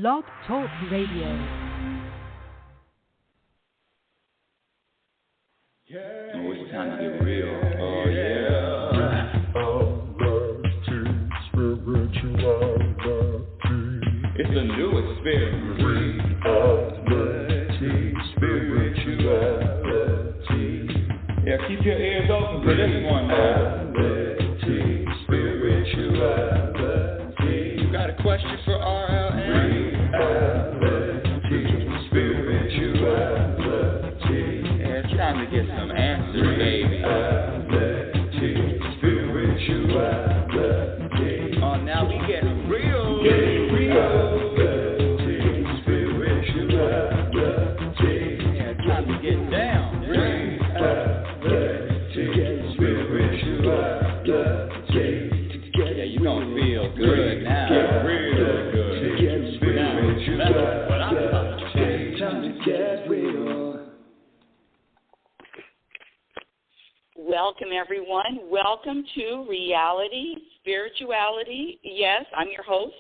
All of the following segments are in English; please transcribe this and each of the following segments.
Blog Talk Radio. Oh, it's time to get real. Oh, yeah. It's a new experience. Spirituality. Yeah, keep your ears open for this one now. Spirituality. You got a question for RLN? Spirituality. Yeah, it's time to get some answers, baby. Spirituality. Oh, now we get real. Yeah, it's time to get down. Yeah, you're gonna feel good now. Real good. Now, that's what I'm talking about. Time to get real. Welcome, everyone. Welcome to Reality Spirituality. Yes, I'm your host,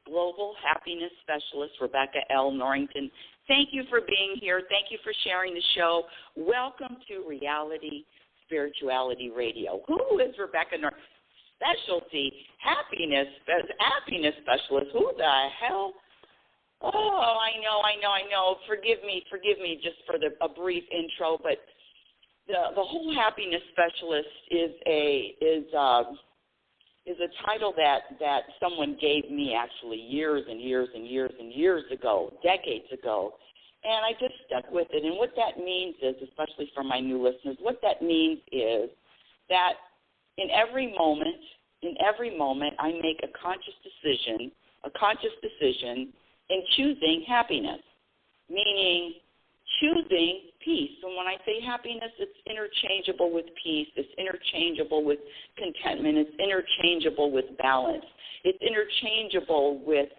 Global Happiness Specialist Rebecca L. Norrington. Thank you for being here. Thank you for sharing the show. Welcome to Reality Spirituality Radio. Who is Rebecca Norrington? Specialty, happiness specialist. Who the hell? Oh, I know. Forgive me just for a brief intro, but the whole happiness specialist is a title that someone gave me actually years ago, decades ago, and I just stuck with it. And what that means is, especially for my new listeners, what that means is that in every moment, I make a conscious decision in choosing happiness, meaning choosing peace. And when I say happiness, it's interchangeable with peace. It's interchangeable with contentment. It's interchangeable with balance. It's interchangeable with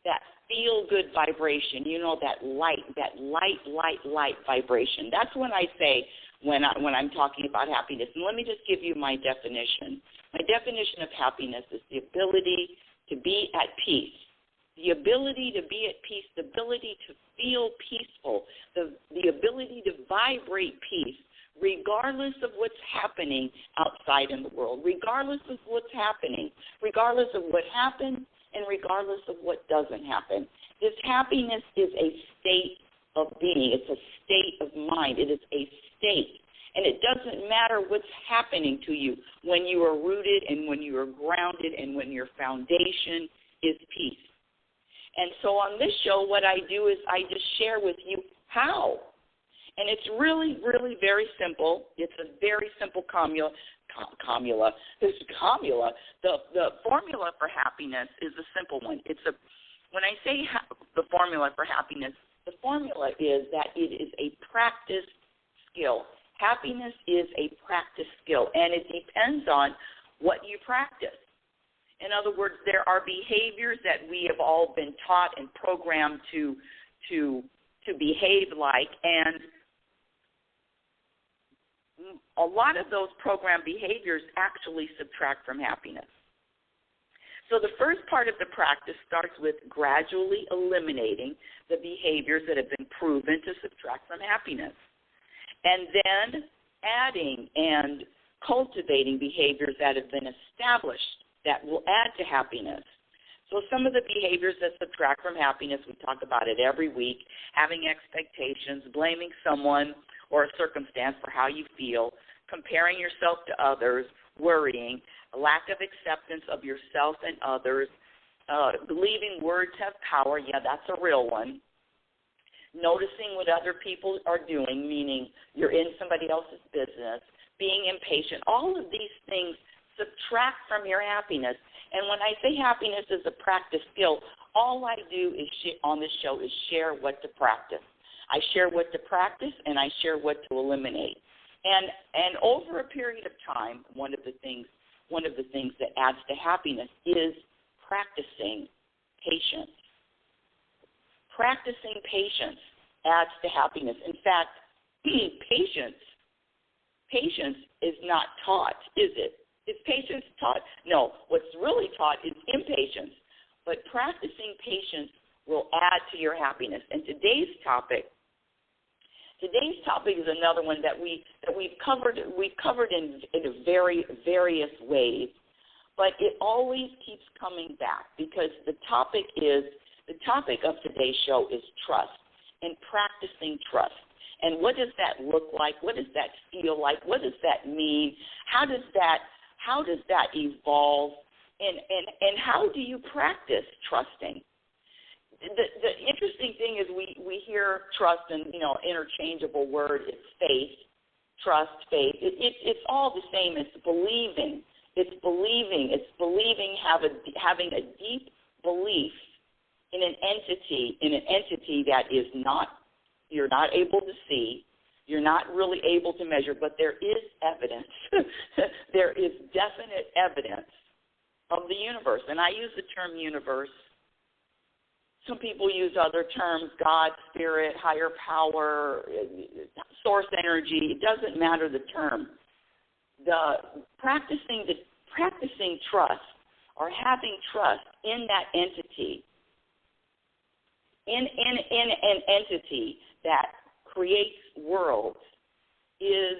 that feel-good vibration. You know, that light vibration. That's when I say when I'm talking about happiness. And let me just give you my definition. My definition of happiness is the ability to be at peace. The ability to be at peace, the ability to feel peaceful, the ability to vibrate peace, regardless of what's happening outside in the world, regardless of what's happening, regardless of what happened, and regardless of what doesn't happen. This happiness is a state of being. It's a state of mind. It is a state. And it doesn't matter what's happening to you when you are rooted and when you are grounded and when your foundation is peace. And so on this show, what I do is I just share with you how. And it's really, really very simple. It's a very simple formula. The formula for happiness is a simple one. When I say the formula for happiness, the formula is that it is a practice skill. Happiness is a practice skill, and it depends on what you practice. In other words, there are behaviors that we have all been taught and programmed to behave like, and a lot of those programmed behaviors actually subtract from happiness. So the first part of the practice starts with gradually eliminating the behaviors that have been proven to subtract from happiness, and then adding and cultivating behaviors that have been established that will add to happiness. So some of the behaviors that subtract from happiness, we talk about it every week: having expectations, blaming someone or a circumstance for how you feel, comparing yourself to others, worrying, a lack of acceptance of yourself and others, believing words have power. Yeah, that's a real one. Noticing what other people are doing, meaning you're in somebody else's business, being impatient. All of these things subtract from your happiness. And when I say happiness is a practice skill, all I do is on this show is share what to practice. I share what to practice, and I share what to eliminate. And over a period of time, one of the things that adds to happiness is practicing patience. Practicing patience adds to happiness. In fact, patience is not taught, is it? Is patience taught? No. What's really taught is impatience. practicing patience will add to your happiness. And today's topic is another one that we've covered. We've covered in very various ways, but it always keeps coming back because the topic of today's show is trust and practicing trust. And what does that look like? What does that feel like? What does that mean? How does that evolve? And how do you practice trusting? The interesting thing is we hear trust and, interchangeable word. It's faith, trust, faith. It's all the same. It's believing. It's believing. It's believing, having a deep belief in an entity that is you're not able to see, you're not really able to measure, but there is evidence. There is definite evidence of the universe. And I use the term universe. Some people use other terms, God, spirit, higher power, source energy. It doesn't matter the term. Practicing trust or having trust in that entity, in an entity that creates worlds, is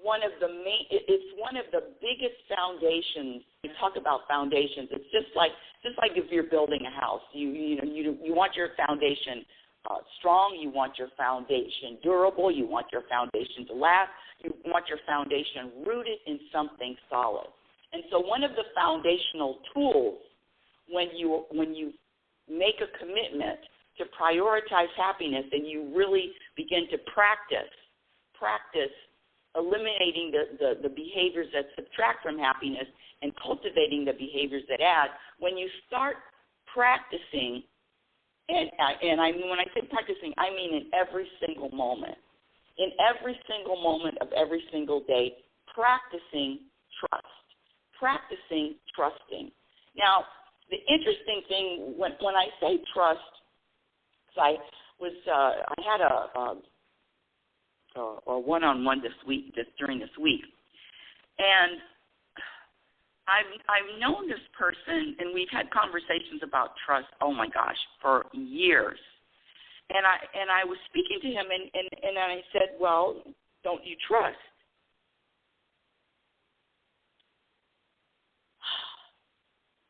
one of the biggest foundations. We talk about foundations. It's just like if you're building a house, you want your foundation strong, you want your foundation durable, you want your foundation to last, you want your foundation rooted in something solid. And so one of the foundational tools when you make a commitment to prioritize happiness and you really begin to practice eliminating the behaviors that subtract from happiness and cultivating the behaviors that add, when you start practicing, and when I say practicing, I mean in every single moment of every single day, practicing trust, practicing trusting. Now, the interesting thing when I say trust, I had a one-on-one during this week, and I've known this person, and we've had conversations about trust. Oh my gosh, for years. And I was speaking to him, and I said, well, don't you trust?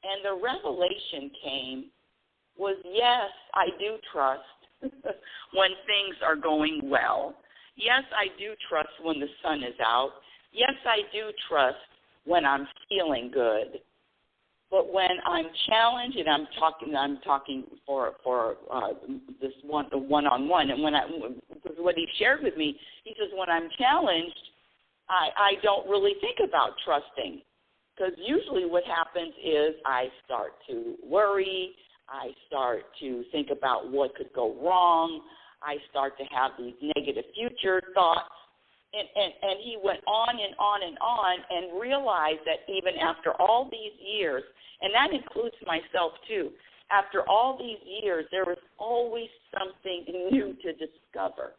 And the revelation was, yes, I do trust when things are going well. Yes, I do trust when the sun is out. Yes, I do trust when I'm feeling good. But when I'm challenged, and I'm talking for this one-on-one, and what he shared with me, he says, when I'm challenged, I don't really think about trusting, because usually what happens is I start to worry, I start to think about what could go wrong, I start to have these negative future thoughts, and he went on and on and on and realized that even after all these years, and that includes myself too, after all these years, there was always something new to discover.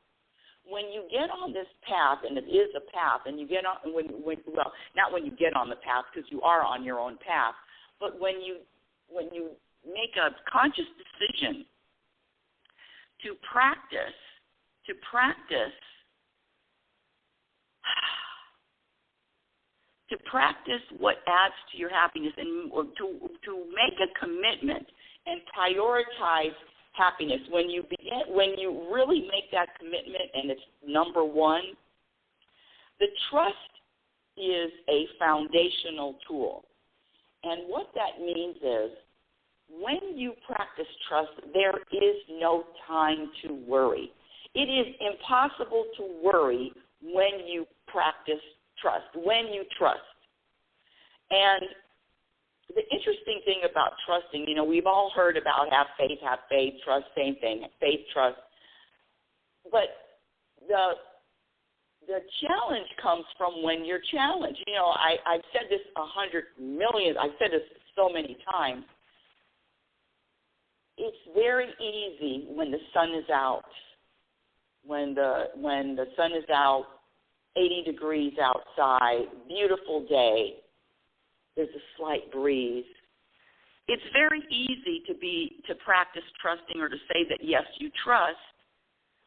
When you get on this path, and it is a path, and you get on, not when you get on the path, because you are on your own path, but when you make a conscious decision to practice what adds to your happiness, and to make a commitment and prioritize happiness. When you really make that commitment, and it's number one, the trust is a foundational tool. And what that means is, when you practice trust, there is no time to worry. It is impossible to worry when you practice trust, when you trust. And the interesting thing about trusting, we've all heard about have faith, trust, same thing, faith, trust. But the challenge comes from when you're challenged. I've said this 100 million, I've said this so many times. It's very easy when the sun is out, when the sun is out, 80 degrees outside, beautiful day, there's a slight breeze. it's very easy to practice trusting or to say that, yes, you trust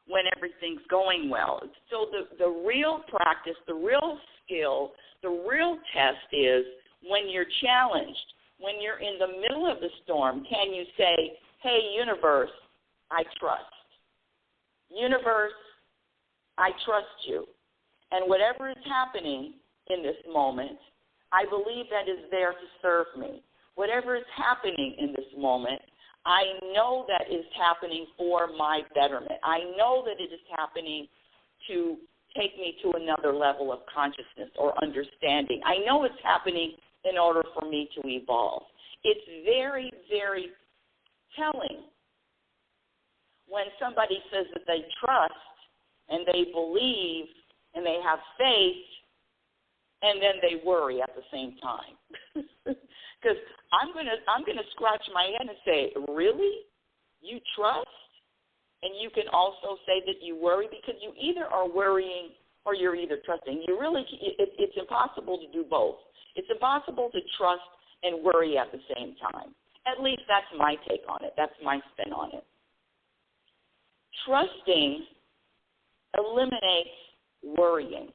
when everything's going well. So the real practice, the real skill, the real test is when you're challenged, when you're in the middle of the storm, can you say, hey, universe, I trust. Universe, I trust you. And whatever is happening in this moment, I believe that is there to serve me. Whatever is happening in this moment, I know that is happening for my betterment. I know that it is happening to take me to another level of consciousness or understanding. I know it's happening in order for me to evolve. It's very, very telling when somebody says that they trust and they believe and they have faith, and then they worry at the same time. Because I'm gonna scratch my head and say, really? You trust? And you can also say that you worry, because you either are worrying or you're either trusting. It's impossible to do both. It's impossible to trust and worry at the same time. At least that's my take on it. That's my spin on it. Trusting eliminates worrying.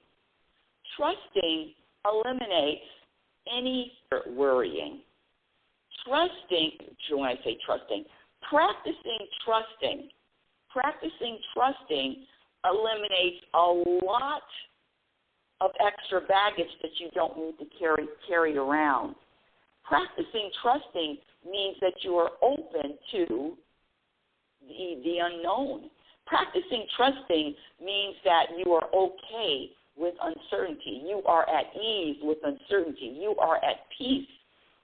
Trusting eliminates any worrying. When I say trusting, practicing trusting eliminates a lot of extra baggage that you don't need to carry around. Practicing trusting means that you are open to the unknown. Practicing trusting means that you are okay with uncertainty. You are at ease with uncertainty. You are at peace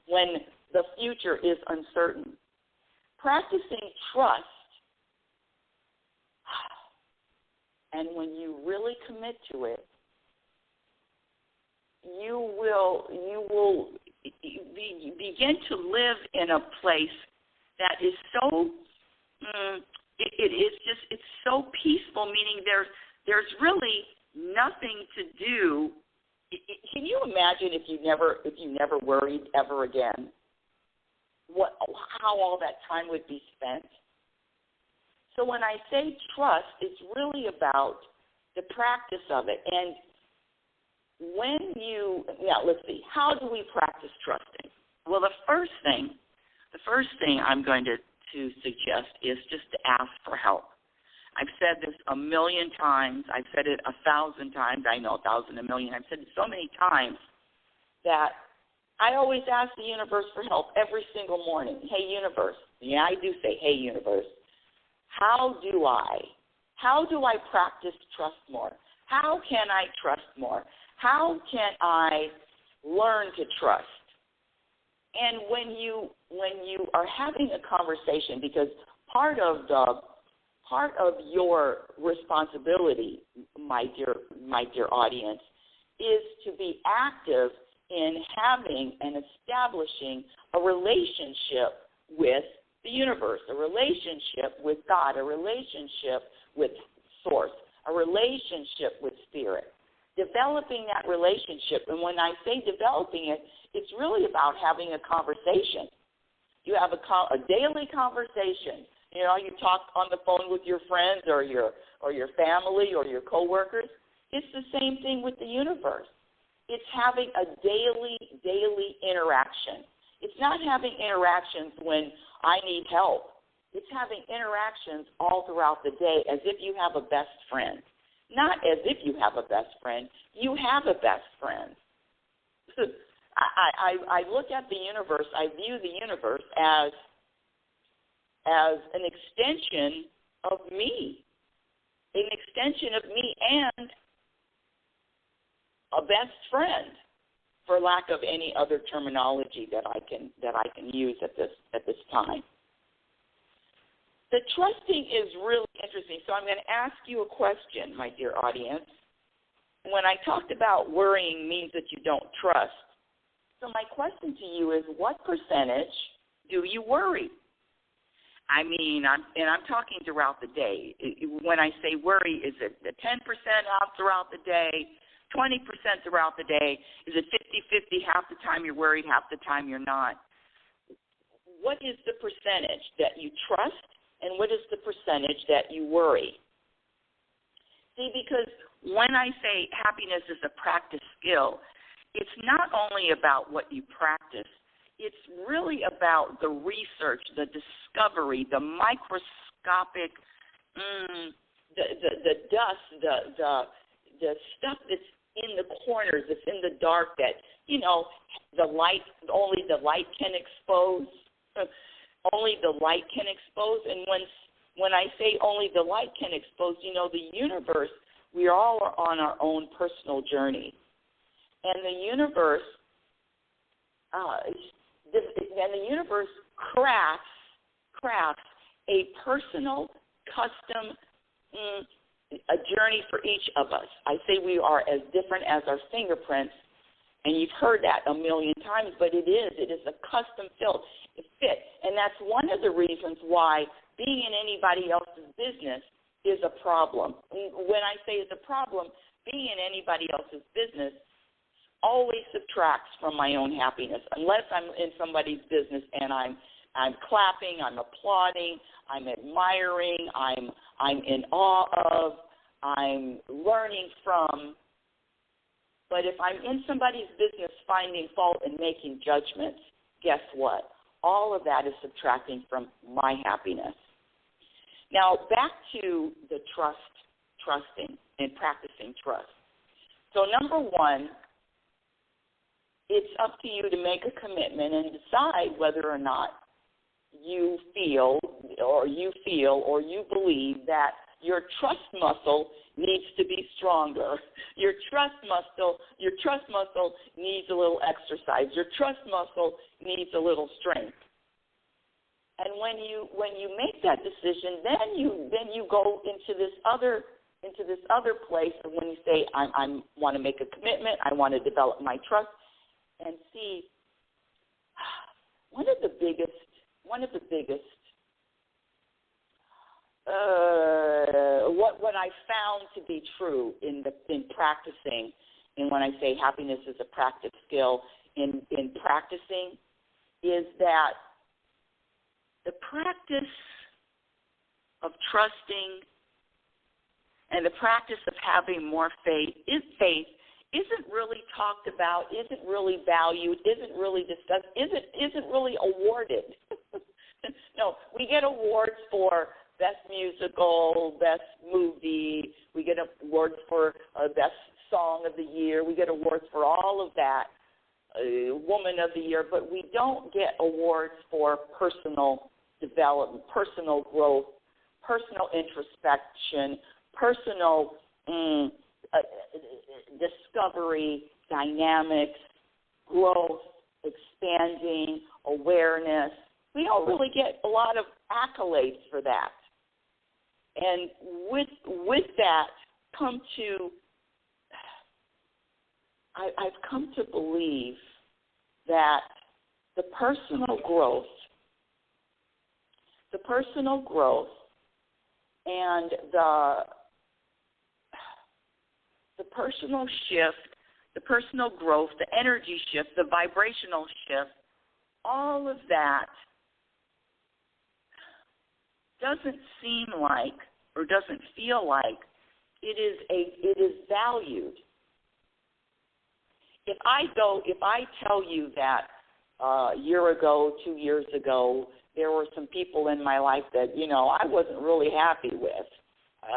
when the future is uncertain. Practicing trust, and when you really commit to it, you will begin to live in a place that is so it's so peaceful, meaning there's really nothing to do. Can you imagine if you never worried ever again? How all that time would be spent? So when I say trust, it's really about the practice of it. And let's see, how do we practice trusting? Well, the first thing I'm going to suggest is just to ask for help. I've said this 1,000,000 times. I've said it 1,000 times. I know 1,000, 1,000,000. I've said it so many times that I always ask the universe for help every single morning. Hey, universe. Yeah, I do say, hey, universe. How do I practice trust more? How can I trust more? How can I learn to trust? And when you are having a conversation, because part of your responsibility, my dear audience, is to be active in having and establishing a relationship with the universe, a relationship with God, a relationship with Source, a relationship with Spirit. Developing that relationship, and when I say developing it, it's really about having a conversation. You have a daily conversation. You know, you talk on the phone with your friends or your family or your coworkers. It's the same thing with the universe. It's having a daily interaction. It's not having interactions when I need help. It's having interactions all throughout the day as if you have a best friend. Not as if you have a best friend. You have a best friend. I look at the universe, I view the universe as an extension of me. An extension of me and a best friend, for lack of any other terminology that I can use at this time. The trusting is really interesting. So I'm going to ask you a question, my dear audience. When I talked about worrying means that you don't trust. So my question to you is, what percentage do you worry? I mean, I'm talking throughout the day. When I say worry, is it the 10% off throughout the day, 20% throughout the day? Is it 50-50, half the time you're worried, half the time you're not? what is the percentage that you trust and what is the percentage that you worry? See, because when I say happiness is a practice skill, it's not only about what you practice. It's really about the research, the discovery, the microscopic, the dust, the stuff that's in the corners, that's in the dark that, only the light can expose. Only the light can expose. And when I say only the light can expose, the universe, we all are on our own personal journey. And the universe, crafts a personal, custom, a journey for each of us. I say we are as different as our fingerprints, and you've heard that a million times, but it is a custom fit. And that's one of the reasons why being in anybody else's business is a problem. When I say it's a problem, being in anybody else's business always subtracts from my own happiness. Unless I'm in somebody's business and I'm clapping, I'm applauding, I'm admiring, I'm in awe of, I'm learning from. But if I'm in somebody's business finding fault and making judgments, guess what? All of that is subtracting from my happiness. Now, back to the trusting and practicing trust. So number one, it's up to you to make a commitment and decide whether or not you feel or you believe that your trust muscle needs to be stronger. Your trust muscle needs a little exercise. Your trust muscle needs a little strength. And when you make that decision, then you go into this other place, and when you say I want to make a commitment, I want to develop my trust, and see one of the biggest what I found to be true in practicing, and when I say happiness is a practice skill in practicing, is that the practice of trusting and the practice of having more faith isn't really talked about, isn't really valued, isn't really discussed, isn't really awarded. No, we get awards for best musical, best movie. We get awards for best song of the year. We get awards for all of that, woman of the year. But we don't get awards for personal development, personal growth, personal introspection, personal discovery, dynamics, growth, expanding, awareness. We don't really get a lot of accolades for that. And with that, I've come to believe that the personal growth and the personal shift, the personal growth, the energy shift, the vibrational shift, all of that doesn't seem like or doesn't feel like it is valued. If I tell you that a year ago, 2 years ago, there were some people in my life that, I wasn't really happy with.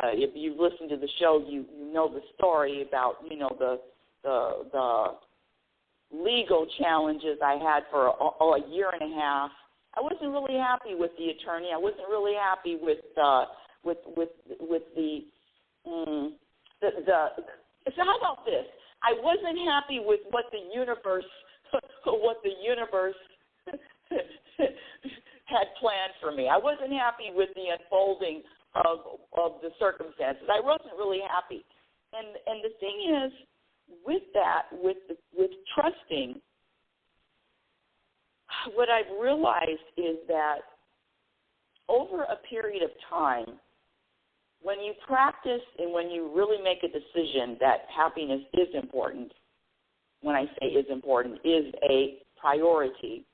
If you've listened to the show, you know the story about, the legal challenges I had for a year and a half. I wasn't really happy with the attorney. I wasn't really happy with the So how about this? I wasn't happy with what the universe had planned for me. I wasn't happy with the unfolding of the circumstances. I wasn't really happy. And the thing is, with that, with trusting, what I've realized is that over a period of time, when you practice and when you really make a decision that happiness is important, when I say is important, is a priority,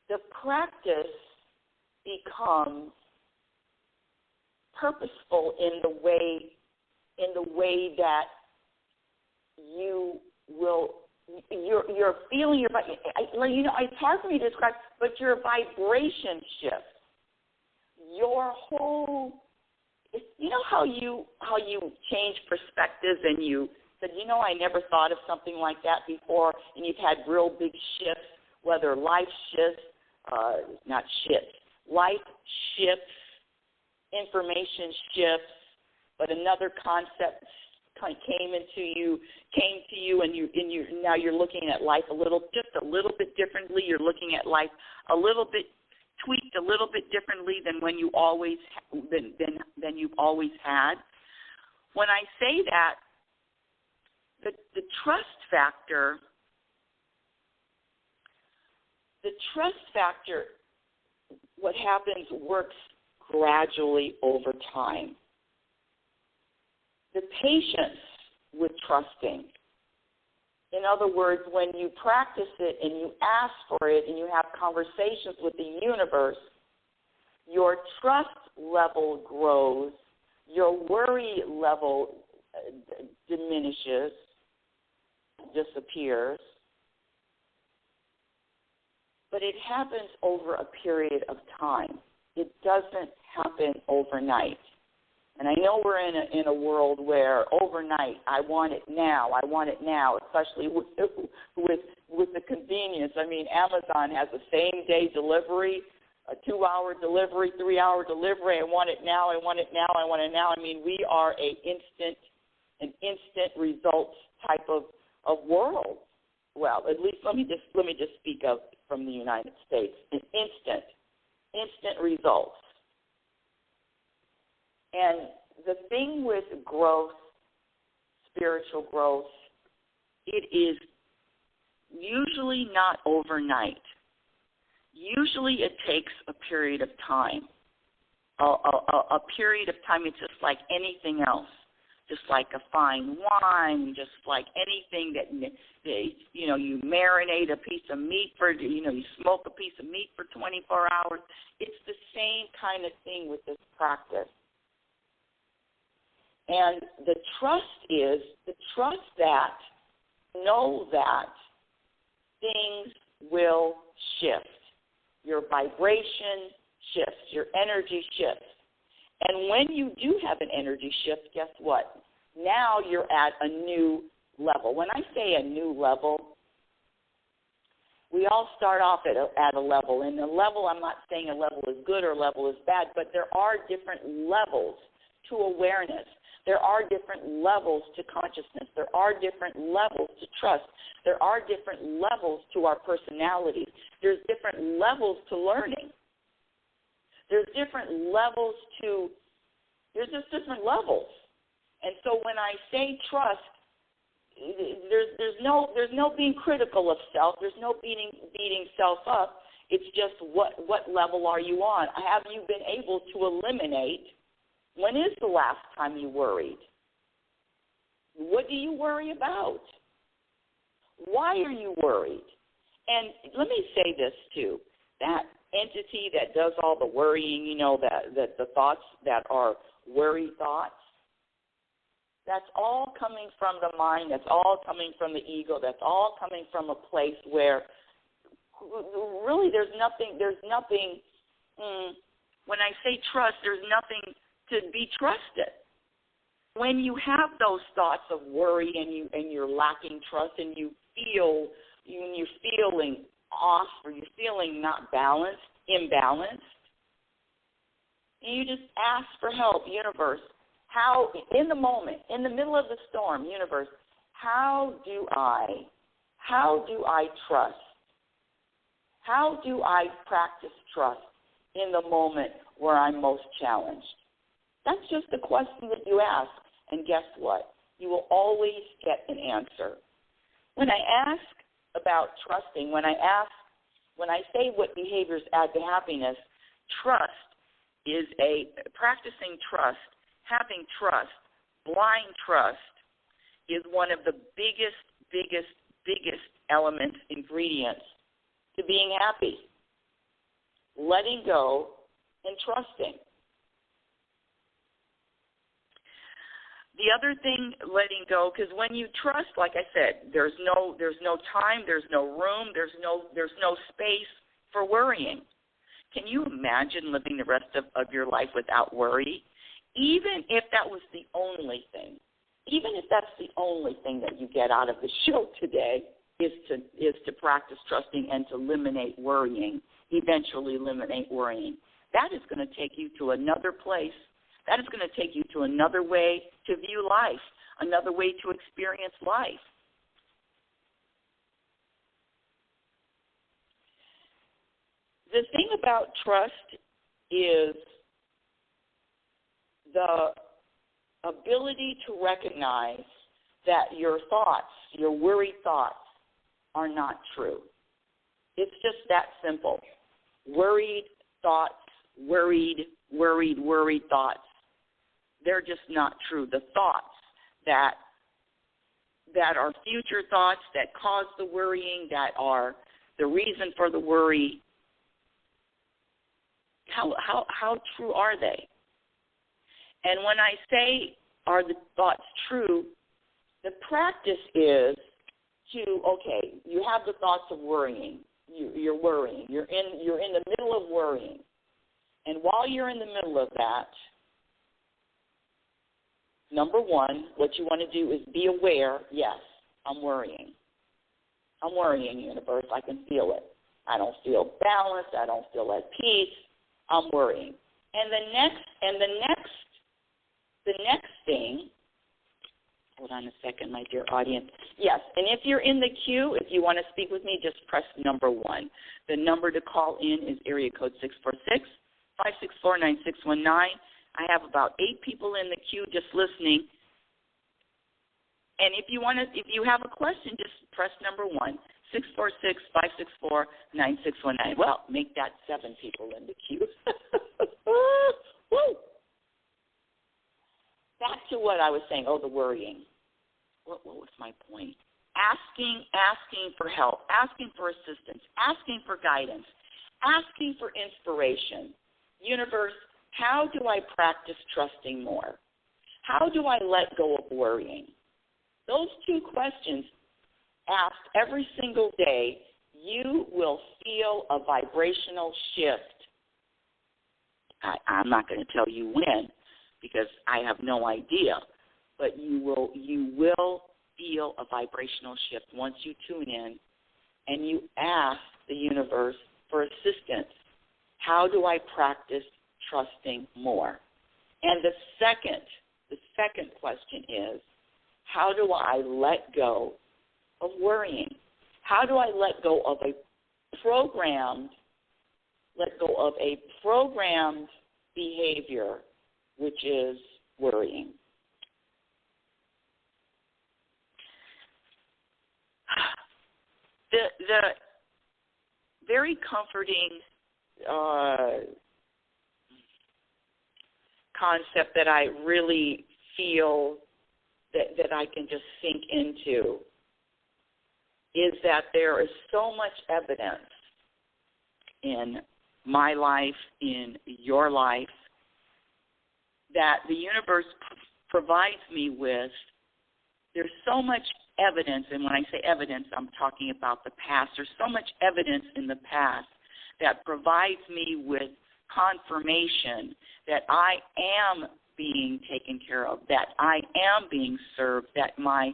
the practice becomes purposeful in the way that you're feeling your body. It's hard for me to describe, but your vibration shifts. Your whole, how you change perspectives, and you said, I never thought of something like that before, and you've had real big shifts, whether life shifts, life shifts, information shifts, but another concept came to you, and now you're looking at life a little bit differently. You're looking at life a little bit tweaked, a little bit differently than when you always than you've always had. When I say that, the trust factor, what happens works gradually over time. The patience with trusting. In other words, when you practice it and you ask for it and you have conversations with the universe, your trust level grows, your worry level diminishes, disappears. But it happens over a period of time. It doesn't happen overnight. And I know we're in a world where overnight, I want it now, especially with the convenience. I mean, Amazon has a same-day delivery, a 2-hour delivery, 3-hour delivery. I want it now. I mean, we are an instant results type of world. Well, at least let me just speak of from the United States. An instant results. And the thing with growth, spiritual growth, it is usually not overnight. Usually it takes a period of time. A period of time, it's just like anything else, just like a fine wine, just like anything that, you marinate a piece of meat you smoke a piece of meat for 24 hours. It's the same kind of thing with this practice. And the trust that, know that things will shift. Your vibration shifts, your energy shifts. And when you do have an energy shift, guess what? Now you're at a new level. When I say a new level, we all start off at a level. And a level, I'm not saying a level is good or a level is bad, but there are different levels to awareness. There are different levels to consciousness. There are different levels to trust. There are different levels to our personality. There's different levels to learning. There's different levels there's just different levels. And so when I say trust, there's no being critical of self. There's no beating self up. It's just what level are you on? Have you been able to eliminate? When is the last time you worried? What do you worry about? Why are you worried? And let me say this too. That entity that does all the worrying, that the thoughts that are worry thoughts, that's all coming from the mind, that's all coming from the ego, that's all coming from a place where really there's nothing, when I say trust, there's nothing to be trusted. When you have those thoughts of worry and you're lacking trust and you're feeling off or you're feeling not balanced, imbalanced, and you just ask for help, universe. How, in the moment, in the middle of the storm, universe, how do I trust? How do I practice trust in the moment where I'm most challenged? That's just a question that you ask, and guess what? You will always get an answer. When I ask about trusting, when I say what behaviors add to happiness, practicing trust, having trust, blind trust is one of the biggest elements, ingredients to being happy. letting go, and trusting. The other thing, letting go, because when you trust, like I said, there's no time, there's no room, there's no space for worrying. Can you imagine living the rest of your life without worry? Even if that was the only thing, even if that's the only thing that you get out of the show today is to practice trusting and to eliminate worrying, eventually eliminate worrying. That is going to take you to another place. That is going to take you to another way to view life, another way to experience life. The thing about trust is the ability to recognize that your thoughts, your worried thoughts, are not true. It's just that simple. Worried thoughts, worried thoughts. They're just not true. The thoughts that are future thoughts that cause the worrying, that are the reason for the worry, how true are they? And when I say, are the thoughts true, the practice is to, okay, you have the thoughts of worrying. You're worrying. You're in the middle of worrying. And while you're in the middle of that, number one, what you want to do is be aware, yes, I'm worrying. I'm worrying, universe. I can feel it. I don't feel balanced. I don't feel at peace. I'm worrying. And the next thing, hold on a second, my dear audience. Yes, and if you're in the queue, if you want to speak with me, just press number 1. The number to call in is area code 646-564-9619. I have about 8 people in the queue just listening. And if you have a question, just press number 1, 646-564-9619. Well, make that 7 people in the queue. Woo! Back to what I was saying. Oh, the worrying. What was my point? Asking for help, asking for assistance, asking for guidance, asking for inspiration. Universe, how do I practice trusting more? How do I let go of worrying? Those 2 questions asked every single day, you will feel a vibrational shift. I'm not going to tell you when, because I have no idea, but you will feel a vibrational shift once you tune in and you ask the universe for assistance. How do I practice trusting more? And the second question is, how do I let go of worrying? How do I let go of a programmed behavior, which is worrying? The very comforting concept that I really feel that I can just sink into is that there is so much evidence in my life, in your life, that the universe provides me with. There's so much evidence, and when I say evidence, I'm talking about the past. There's so much evidence in the past that provides me with confirmation that I am being taken care of, that I am being served, that my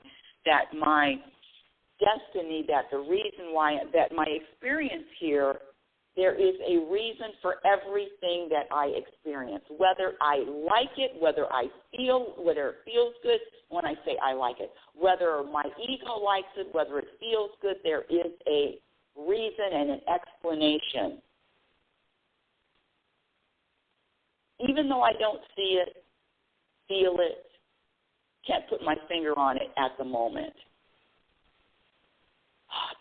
destiny, that the reason why, that my experience here, there is a reason for everything that I experience, whether I like it, whether it feels good when I say I like it, whether my ego likes it, whether it feels good, there is a reason and an explanation. Even though I don't see it, feel it, can't put my finger on it at the moment.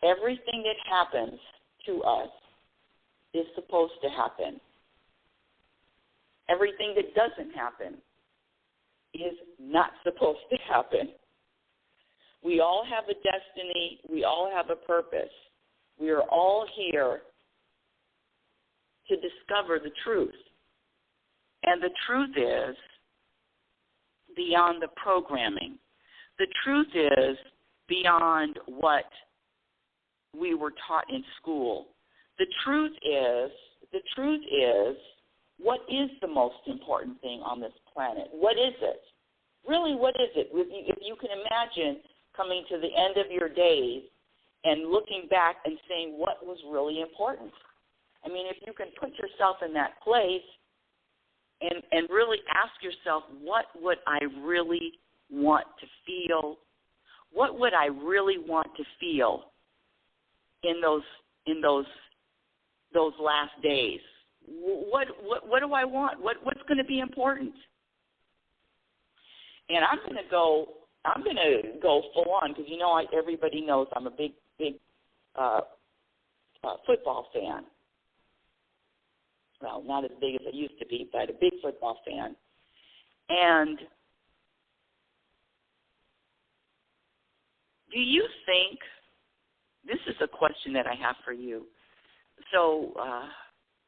Everything that happens to us is supposed to happen. Everything that doesn't happen is not supposed to happen. We all have a destiny. We all have a purpose. We are all here to discover the truth. And the truth is beyond the programming. The truth is beyond what we were taught in school. The truth is, what is the most important thing on this planet? What is it? Really, what is it? If you can imagine coming to the end of your days and looking back and saying what was really important. I mean, if you can put yourself in that place and really ask yourself, what would I really want to feel? What would I really want to feel in those last days? What do I want? What's going to be important? And I'm going to go full on because everybody knows I'm a big football fan. Well, not as big as I used to be, but a big football fan. And do you think, this is a question that I have for you. So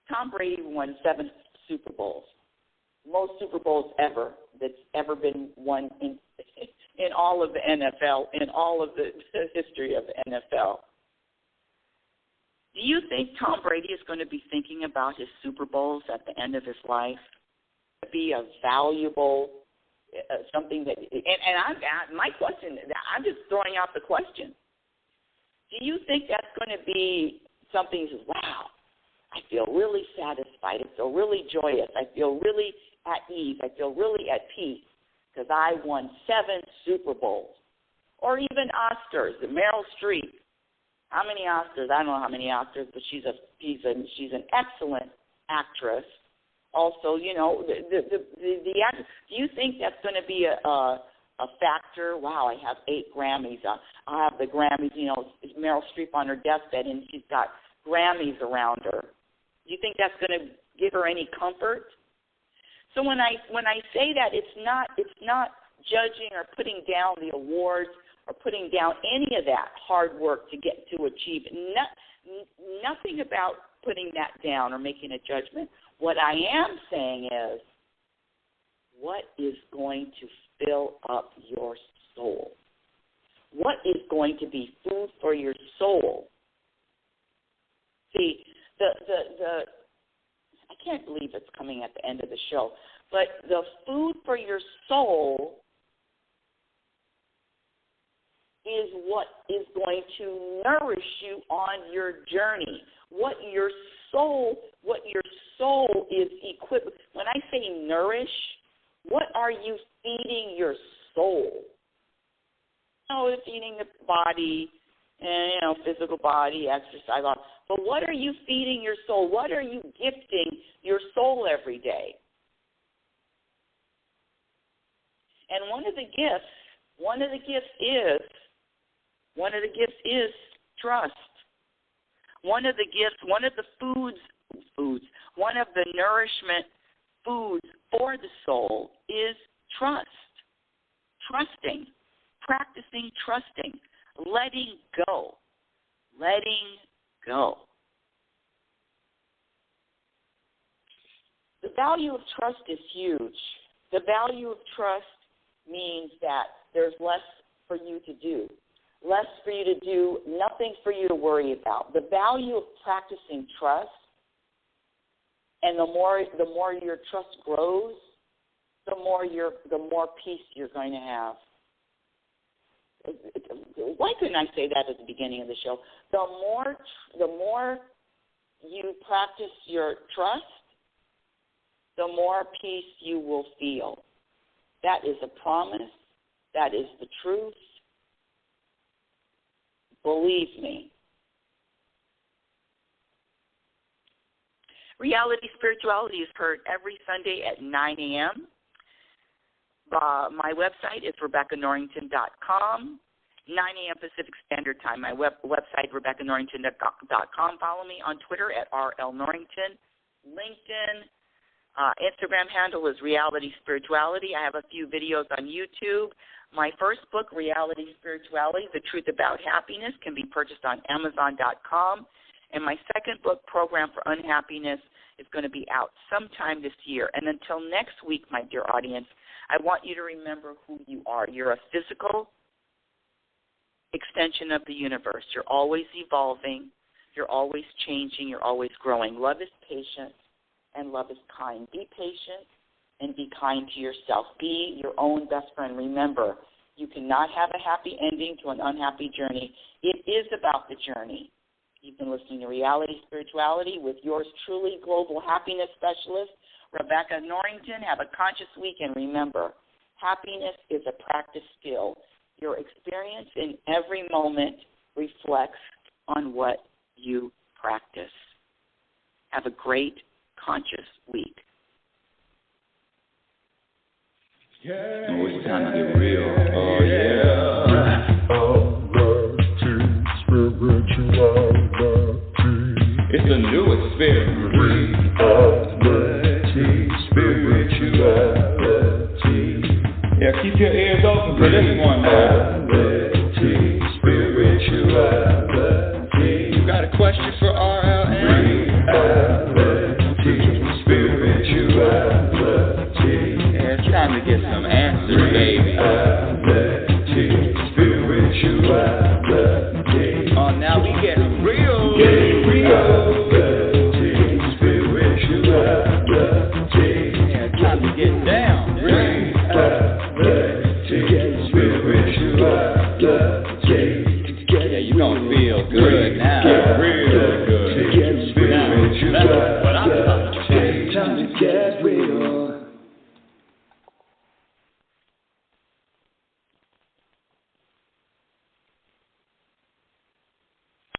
Tom Brady won 7 Super Bowls, most Super Bowls ever that's ever been won in all of the NFL, in all of the history of the NFL. Do you think Tom Brady is going to be thinking about his Super Bowls at the end of his life? Be a valuable something that, and my question, I'm just throwing out the question. Do you think that's going to be something that says, wow, I feel really satisfied, I feel really joyous, I feel really at ease, I feel really at peace because I won 7 Super Bowls? Or even Oscars, Meryl Streep. How many Oscars? I don't know how many Oscars, but she's an excellent actress. Also, the actress. Do you think that's going to be a factor? Wow, I have 8 Grammys. I have the Grammys. Meryl Streep on her deathbed, and she's got Grammys around her. Do you think that's going to give her any comfort? So when I say that, it's not judging or putting down the awards or putting down any of that hard work to get to achieve. Nothing about putting that down or making a judgment. What I am saying is, what is going to fill up your soul? What is going to be food for your soul? See, I can't believe it's coming at the end of the show, but the food for your soul is what is going to nourish you on your journey. What your soul is equipped. When I say nourish, what are you feeding your soul? It's eating the body, and physical body, exercise. But what are you feeding your soul? What are you gifting your soul every day? And one of the gifts is trust. One of the nourishment foods for the soul is trust. Trusting, practicing trusting, letting go. The value of trust is huge. The value of trust means that there's less for you to do. Less for you to do, nothing for you to worry about. The value of practicing trust, and the more your trust grows, the more peace you're going to have. Why couldn't I say that at the beginning of the show? The more you practice your trust, the more peace you will feel. That is a promise. That is the truth. Believe me. Reality Spirituality is heard every Sunday at 9 a.m. My website is RebeccaNorrington.com, 9 a.m. Pacific Standard Time. My website, RebeccaNorrington.com. Follow me on Twitter at RLNorrington. LinkedIn, Instagram handle is Reality Spirituality. I have a few videos on YouTube. My first book, Reality Spirituality, The Truth About Happiness, can be purchased on Amazon.com. And my second book, Program for Unhappiness, is going to be out sometime this year. And until next week, my dear audience, I want you to remember who you are. You're a physical extension of the universe. You're always evolving. You're always changing. You're always growing. Love is patient and love is kind. Be patient and be kind to yourself. Be your own best friend. Remember, you cannot have a happy ending to an unhappy journey. It is about the journey. You've been listening to Reality Spirituality with yours truly, global happiness specialist, Rebecca Norrington. Have a conscious week, and remember, happiness is a practice skill. Your experience in every moment reflects on what you practice. Have a great conscious week. Yeah. Oh, it's time to get real. Oh, yeah. It's a new experience. Spirituality. Yeah, keep your ears open for this one now. Spirituality. You got a question for RLN? Spirituality. Yeah, it's time to get some answers, baby. Spirituality. Oh, now we get real. Yeah, it's time to get down. Yeah, you gonna feel good now. Real good.